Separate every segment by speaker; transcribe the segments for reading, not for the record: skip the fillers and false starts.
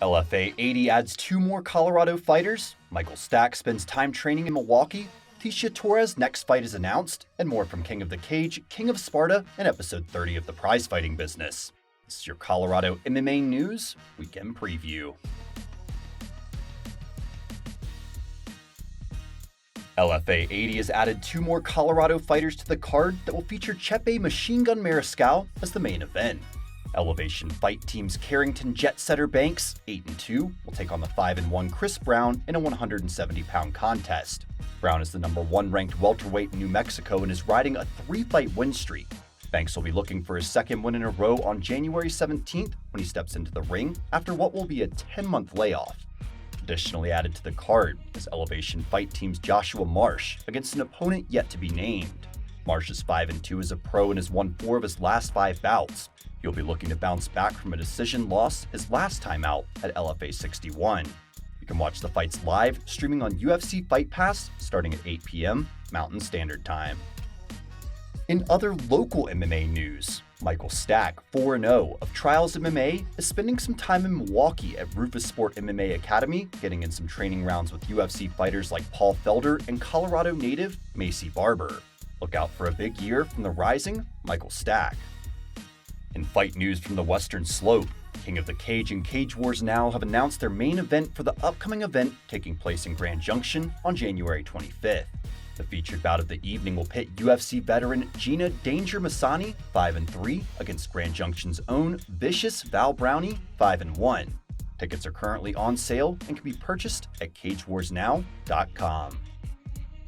Speaker 1: LFA 80 adds 2 more Colorado fighters, Michael Stack spends time training in Milwaukee, Tecia Torres' next fight is announced, and more from King of the Cage, King of Sparta, in episode 30 of the Prize Fighting Business. This is your Colorado MMA News Weekend Preview. LFA 80 has added 2 more Colorado fighters to the card that will feature Chepe Machine Gun Mariscal as the main event. Elevation Fight Team's Carrington Jet Setter Banks, 8-2, will take on the 5-1 Chris Brown in a 170-pound contest. Brown is the number 1 ranked welterweight in New Mexico and is riding a 3-fight win streak. Banks will be looking for his second win in a row on January 17th when he steps into the ring after what will be a 10-month layoff. Additionally added to the card is Elevation Fight Team's Joshua Marsh against an opponent yet to be named. Marsh is 5-2 as a pro and has won 4 of his last 5 bouts. He'll be looking to bounce back from a decision loss his last time out at LFA 61. You can watch the fights live, streaming on UFC Fight Pass, starting at 8 p.m. Mountain Standard Time. In other local MMA news, Michael Stack, 4-0 of Trials MMA, is spending some time in Milwaukee at Roufusport MMA Academy, getting in some training rounds with UFC fighters like Paul Felder and Colorado native Macy Barber. Look out for a big year from the rising Michael Stack. In fight news from the Western Slope, King of the Cage and Cage Wars Now have announced their main event for the upcoming event taking place in Grand Junction on January 25th. The featured bout of the evening will pit UFC veteran Gina Danger Masani, 5-3, against Grand Junction's own Vicious Val Brownie, 5-1. Tickets are currently on sale and can be purchased at cagewarsnow.com.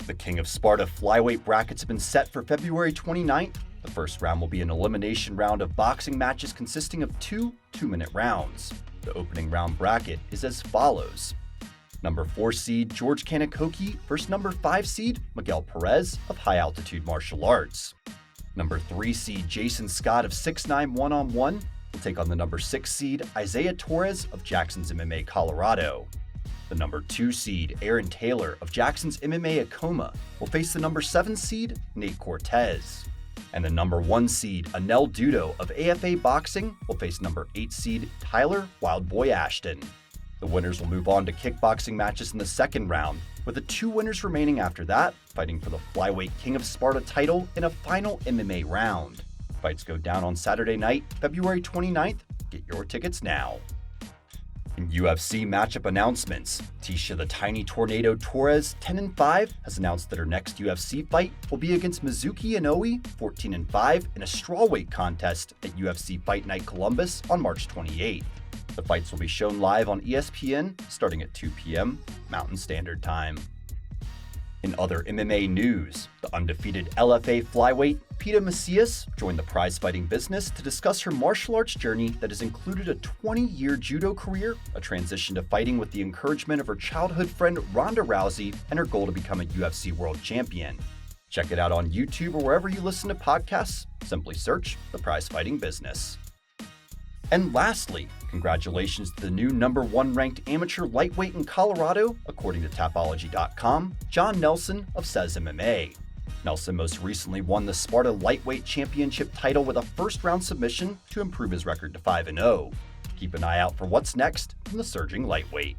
Speaker 1: The King of Sparta flyweight brackets have been set for February 29th. The first round will be an elimination round of boxing matches consisting of 2 2-minute rounds. The opening round bracket is as follows. Number 4 seed George Kanikoki versus number 5 seed Miguel Perez of High Altitude Martial Arts. Number 3 seed Jason Scott of 6'9" 1-on-1 will take on the number 6 seed Isaiah Torres of Jackson's MMA Colorado. The number 2 seed Aaron Taylor of Jackson's MMA Acoma will face the number 7 seed Nate Cortez. And the number 1 seed Anel Dudo of AFA Boxing will face number 8 seed Tyler Wildboy Ashton. The winners will move on to kickboxing matches in the second round, with the 2 winners remaining after that, fighting for the Flyweight King of Sparta title in a final MMA round. Fights go down on Saturday night, February 29th. Get your tickets now. In UFC matchup announcements, Tecia the Tiny Tornado Torres, 10-5, has announced that her next UFC fight will be against Mizuki Inoue, 14-5, in a strawweight contest at UFC Fight Night Columbus on March 28th. The fights will be shown live on ESPN starting at 2 p.m. Mountain Standard Time. In other MMA news, the undefeated LFA flyweight Pita Macias joined the prize fighting business to discuss her martial arts journey that has included a 20-year judo career, a transition to fighting with the encouragement of her childhood friend Ronda Rousey, and her goal to become a UFC world champion. Check it out on YouTube or wherever you listen to podcasts. Simply search the prize fighting business. And lastly, congratulations to the new number 1 ranked amateur lightweight in Colorado, according to Tapology.com, John Nelson of Says MMA. Nelson most recently won the Sparta Lightweight Championship title with a first-round submission to improve his record to 5-0. Keep an eye out for what's next from the surging lightweight.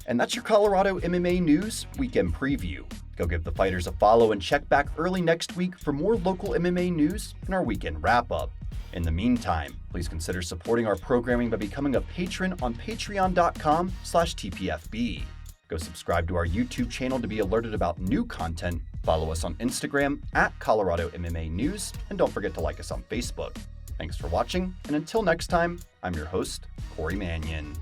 Speaker 1: And that's your Colorado MMA News Weekend Preview. Go give the fighters a follow and check back early next week for more local MMA news and our weekend wrap-up. In the meantime, please consider supporting our programming by becoming a patron on patreon.com/TPFB. Go subscribe to our YouTube channel to be alerted about new content, follow us on Instagram @Colorado MMA News, and don't forget to like us on Facebook. Thanks for watching, and until next time, I'm your host, Corey Mannion.